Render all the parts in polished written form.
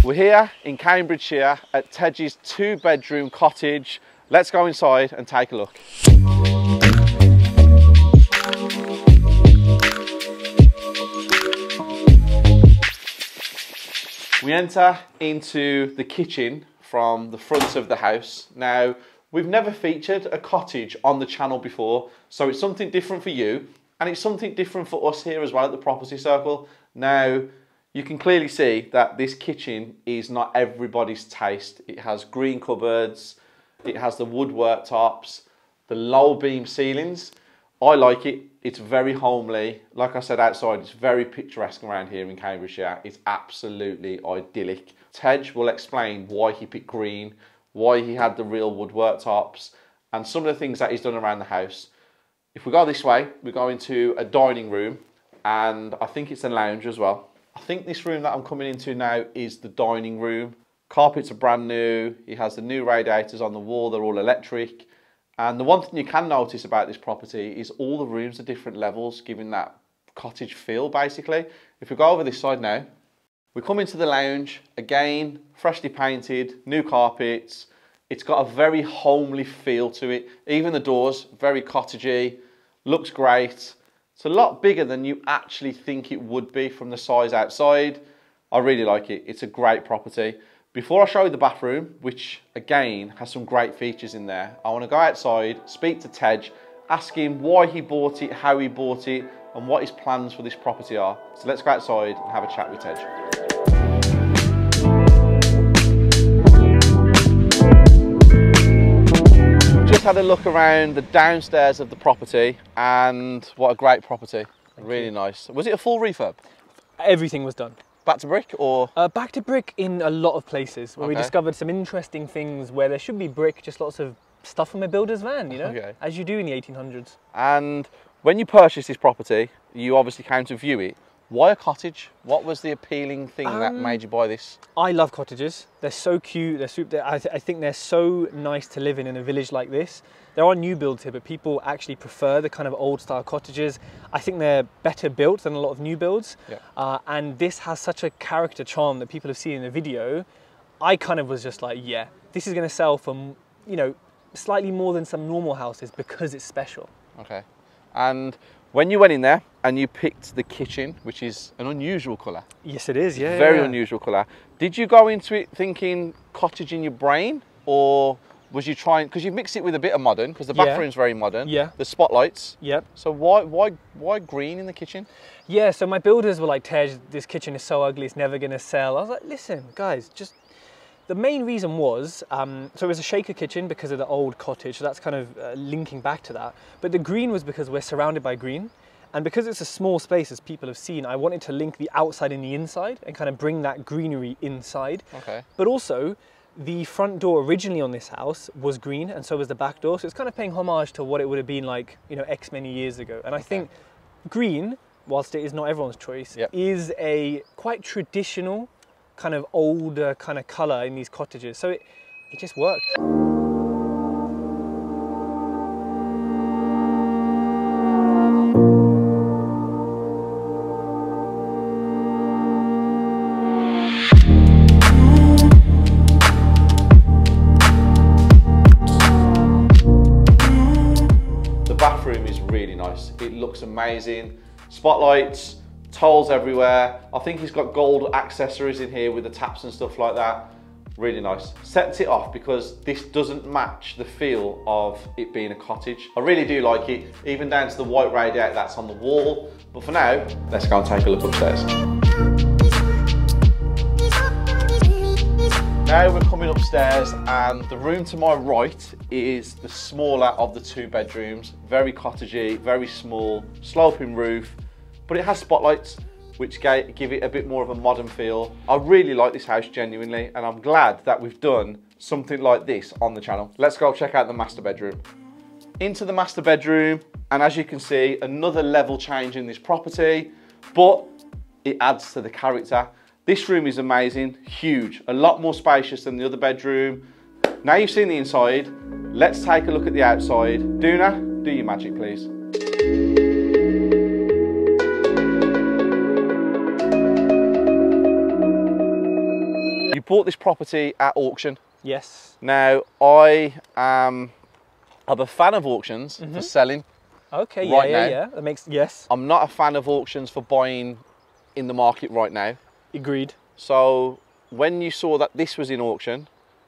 We're here in Cambridgeshire at Tej's 2-bedroom cottage. Let's go inside and take a look. We enter into the kitchen from the front of the house. Now, we've never featured a cottage on the channel before, so it's something different for you, and it's something different for us here as well at the Property Circle. Now, you can clearly see that this kitchen is not everybody's taste. It has green cupboards, it has the wood worktops, the low beam ceilings. I like it. It's very homely. Like I said outside, it's very picturesque around here in Cambridgeshire. It's absolutely idyllic. Tej will explain why he picked green, why he had the real wood worktops, and some of the things that he's done around the house. If we go this way, we go into a dining room, and I think it's a lounge as well. I think this room that I'm coming into now is the dining room. Carpets are brand new. He has the new radiators on the wall. They're all electric. And the one thing you can notice about this property is all the rooms are different levels, giving that cottage feel, basically. If we go over this side now, we come into the lounge. Again, freshly painted, new carpets. It's got a very homely feel to it. Even the doors, very cottagey, looks great. It's a lot bigger than you actually think it would be from the size outside. I really like it. It's a great property. Before I show you the bathroom, which again has some great features in there, I want to go outside, speak to Tej, ask him why he bought it, how he bought it, and what his plans for this property are. So let's go outside and have a chat with Tej. Just had a look around the downstairs of the property, and what a great property. Really nice. Was it a full refurb? Everything was done. Back to brick or? Back to brick in a lot of places where we discovered some interesting things where there should be brick, just lots of stuff from a builder's van, you know, as you do in the 1800s. And when you purchased this property, you obviously came to view it. Why a cottage? What was the appealing thing that made you buy this? I love cottages. They're so cute. They're super. I think they're so nice to live in a village like this. There are new builds here, but people actually prefer the kind of old style cottages. I think they're better built than a lot of new builds. Yeah. And this has such a character charm that people have seen in the video. I kind of was just like, yeah, this is going to sell for, you know, slightly more than some normal houses because it's special. Okay. And when you went in there and you picked the kitchen, which is an unusual colour. Yes, it is, yeah. Very unusual colour. Did you go into it thinking cottage in your brain, or was you trying, because you mixed it with a bit of modern, because the bathroom's very modern. Yeah. The spotlights. Yep. So why green in the kitchen? Yeah, so my builders were like, Tej, this kitchen is so ugly, it's never going to sell. I was like, listen, guys, just... The main reason was, so it was a shaker kitchen because of the old cottage, so that's kind of linking back to that. But the green was because we're surrounded by green, and because it's a small space, as people have seen, I wanted to link the outside and the inside and kind of bring that greenery inside. Okay. But also, the front door originally on this house was green, and so was the back door, so it's kind of paying homage to what it would have been like, you know, X many years ago. And I think green, whilst it is not everyone's choice, is a quite traditional kind of older kind of colour in these cottages, so it just worked. The bathroom is really nice. It looks amazing. Spotlights, tiles everywhere. I think he's got gold accessories in here with the taps and stuff like that. Really nice. Sets it off because this doesn't match the feel of it being a cottage. I really do like it, even down to the white radiator that's on the wall. But for now, let's go and take a look upstairs. Now we're coming upstairs, and the room to my right is the smaller of the 2 bedrooms. Very cottagey, very small, sloping roof. But it has spotlights, which give it a bit more of a modern feel. I really like this house, genuinely, and I'm glad that we've done something like this on the channel. Let's go check out the master bedroom. Into the master bedroom, and as you can see, another level change in this property, but it adds to the character. This room is amazing, huge, a lot more spacious than the other bedroom. Now you've seen the inside, let's take a look at the outside. Duna, do your magic, please. bought this property at auction. Yes. Now, I am a fan of auctions for selling. Okay, right now. yeah. That makes, yes. I'm not a fan of auctions for buying in the market right now. Agreed. So when you saw that this was in auction,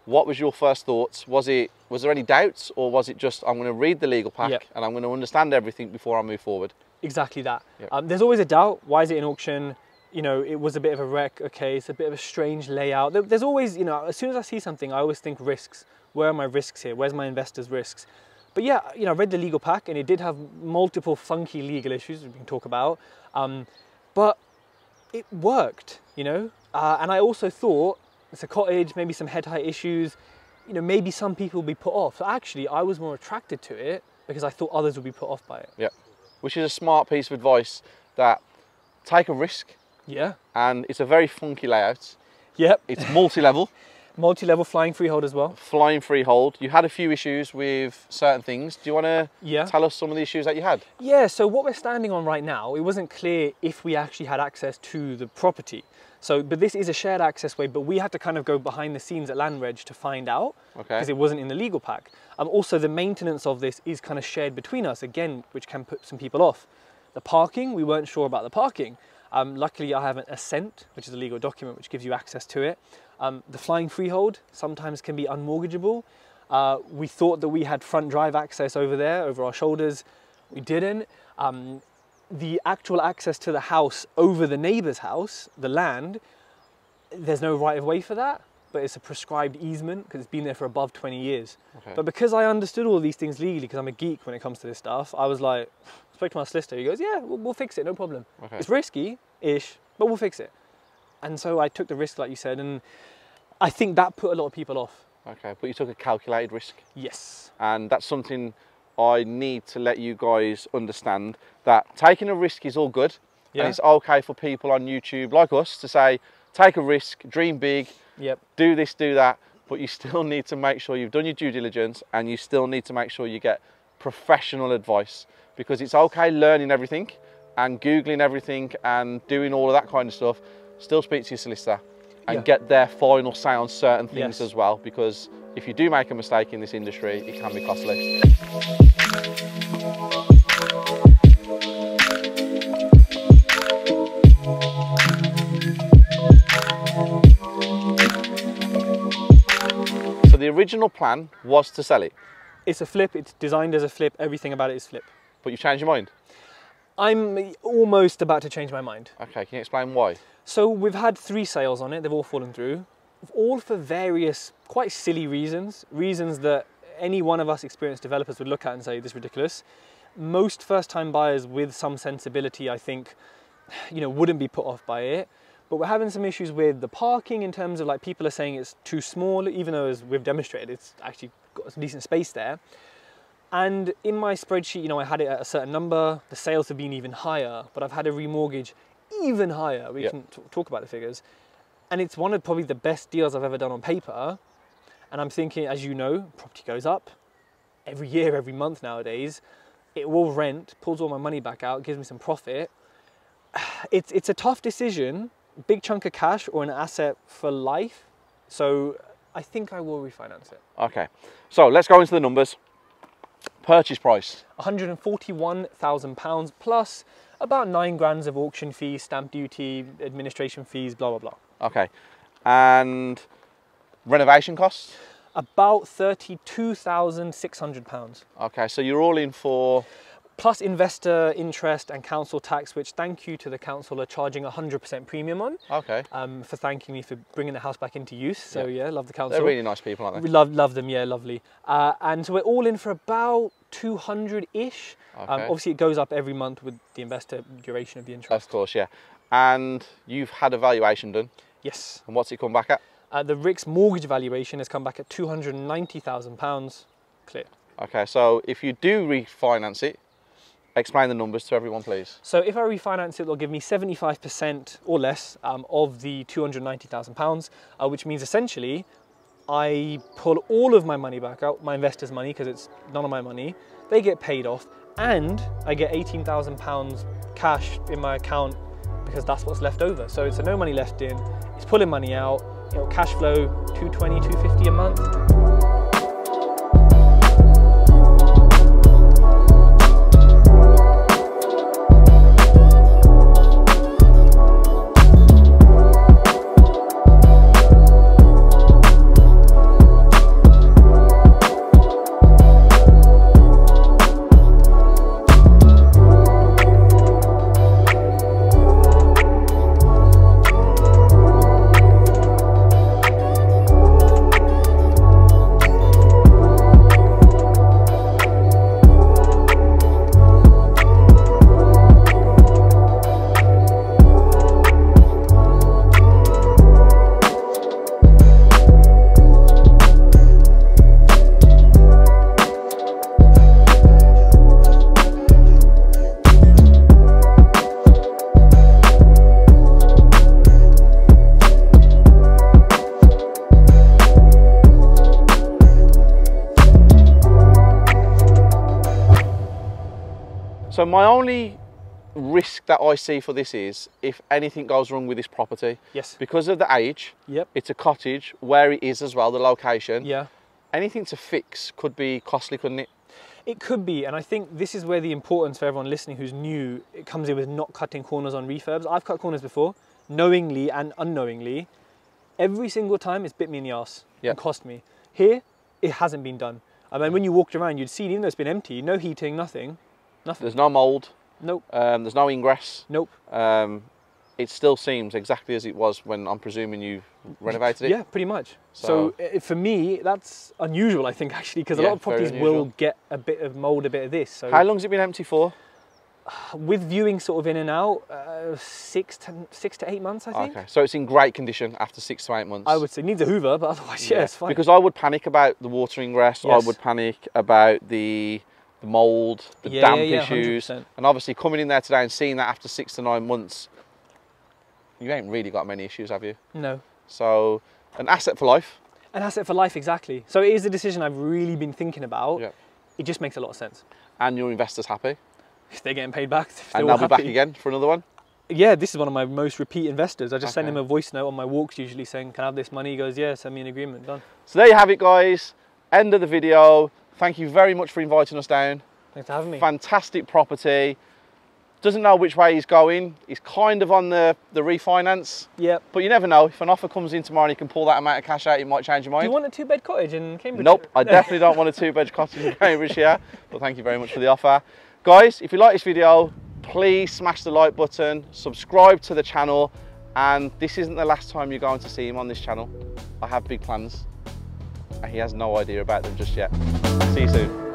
what was your first thoughts? Was there any doubts, or was it just, I'm going to read the legal pack and I'm going to understand everything before I move forward? Exactly that. Yep. There's always a doubt. Why is it in auction? You know, it was a bit of a wreck. Okay, it's a bit of a strange layout. There's always, you know, as soon as I see something, I always think risks. Where are my risks here? Where's my investors' risks? But yeah, you know, I read the legal pack and it did have multiple funky legal issues we can talk about. But it worked, you know. And I also thought, it's a cottage, maybe some head height issues, you know, maybe some people will be put off. So actually, I was more attracted to it because I thought others would be put off by it. Yeah, which is a smart piece of advice, that take a risk. Yeah. And it's a very funky layout. Yep. It's multi-level. Multi-level flying freehold as well. Flying freehold. You had a few issues with certain things. Do you want to tell us some of the issues that you had? Yeah, so what we're standing on right now, it wasn't clear if we actually had access to the property. So, but this is a shared access way, but we had to kind of go behind the scenes at Land Reg to find out, because it wasn't in the legal pack. Also, the maintenance of this is kind of shared between us, again, which can put some people off. The parking, we weren't sure about the parking. Luckily, I have an assent, which is a legal document which gives you access to it. The flying freehold sometimes can be unmortgageable. We thought that we had front drive access over there, over our shoulders. We didn't. The actual access to the house over the neighbour's house, the land, there's no right of way for that, but it's a prescribed easement because it's been there for above 20 years. Okay. But because I understood all these things legally, because I'm a geek when it comes to this stuff, I was like, spoke to my solicitor, he goes, yeah, we'll fix it, no problem. Okay. It's risky-ish, but we'll fix it. And so I took the risk, like you said, and I think that put a lot of people off. Okay, but you took a calculated risk. Yes. And that's something I need to let you guys understand, that taking a risk is all good. Yeah. And it's okay for people on YouTube like us to say, take a risk, dream big, do this, do that, but you still need to make sure you've done your due diligence, and you still need to make sure you get professional advice, because it's okay learning everything and Googling everything and doing all of that kind of stuff. Still speak to your solicitor and get their final say on certain things as well, because if you do make a mistake in this industry, it can be costly. So the original plan was to sell it. It's a flip, it's designed as a flip, everything about it is flip. But you've changed your mind? I'm almost about to change my mind. Okay, can you explain why? So we've had 3 sales on it, they've all fallen through, all for various quite silly reasons that any one of us experienced developers would look at and say, this is ridiculous. Most first-time buyers with some sensibility, I think, you know, wouldn't be put off by it. But we're having some issues with the parking, in terms of, like, people are saying it's too small, even though, as we've demonstrated, it's actually got some decent space there. And in my spreadsheet, you know, I had it at a certain number. The sales have been even higher, but I've had a remortgage even higher. We can talk about the figures. And it's one of probably the best deals I've ever done on paper. And I'm thinking, as you know, property goes up every year, every month nowadays. It will rent, pulls all my money back out, gives me some profit. It's a tough decision, big chunk of cash or an asset for life. So I think I will refinance it. Okay, so let's go into the numbers. Purchase price. £141,000 plus about 9 grand of auction fees, stamp duty, administration fees, blah, blah, blah. Okay, and renovation costs? About £32,600. Okay, so you're all in for? Plus investor interest and council tax, which thank you to the council are charging 100% premium on. Okay. For thanking me for bringing the house back into use. So yeah, love the council. They're really nice people, aren't they? We love them, yeah, lovely. And so we're all in for about 200-ish. Okay. Obviously it goes up every month with the investor duration of the interest. Of course, yeah. And you've had a valuation done? Yes. And what's it come back at? The RICS mortgage valuation has come back at £290,000 clear. Okay, so if you do refinance it, explain the numbers to everyone, please. So if I refinance it, they'll give me 75% or less of the £290,000, which means essentially I pull all of my money back out, my investors' money, because it's none of my money. They get paid off, and I get £18,000 cash in my account because that's what's left over. So it's a no money left in, it's pulling money out, It'll cash flow 220, 250 a month. So my only risk that I see for this is if anything goes wrong with this property. Yes. Because of the age, Yep. it's a cottage, where it is as well, the location. Yeah. Anything to fix could be costly, couldn't it? It could be, and I think this is where the importance for everyone listening who's new, it comes in with not cutting corners on refurbs. I've cut corners before, knowingly and unknowingly. Every single time it's bit me in the arse and cost me. Here, it hasn't been done. I mean, when you walked around, you'd see, even though it's been empty, no heating, nothing. There's no mould. Nope. There's no ingress. Nope. It still seems exactly as it was when I'm presuming you renovated it. Yeah, pretty much. So for me, that's unusual, I think, actually, because a lot of properties will get a bit of mould, a bit of this. So how long's it been empty for? With viewing sort of in and out, 6 to 8 months, I think. Okay, so it's in great condition after 6 to 8 months. I would say needs a hoover, but otherwise, yeah, it's fine. Because I would panic about the water ingress. Yes. I would panic about the mould, the damp issues. 100%. And obviously coming in there today and seeing that after 6 to 9 months, you ain't really got many issues, have you? No. So, an asset for life. An asset for life, exactly. So it is a decision I've really been thinking about. Yeah. It just makes a lot of sense. And your investor's happy. If they're getting paid back, And they'll be back again for another one. Yeah, this is one of my most repeat investors. I just send him a voice note on my walks usually saying, can I have this money? He goes, yeah, send me an agreement, done. So there you have it, guys. End of the video. Thank you very much for inviting us down. Thanks for having me. Fantastic property. Doesn't know which way he's going. He's kind of on the refinance. Yep. But you never know. If an offer comes in tomorrow and you can pull that amount of cash out, it might change your mind. Do you want a 2-bed cottage in Cambridge? Nope, I definitely don't want a 2-bed cottage in Cambridge here. But thank you very much for the offer. Guys, if you like this video, please smash the like button, subscribe to the channel, and this isn't the last time you're going to see him on this channel. I have big plans, and he has no idea about them just yet. See you soon.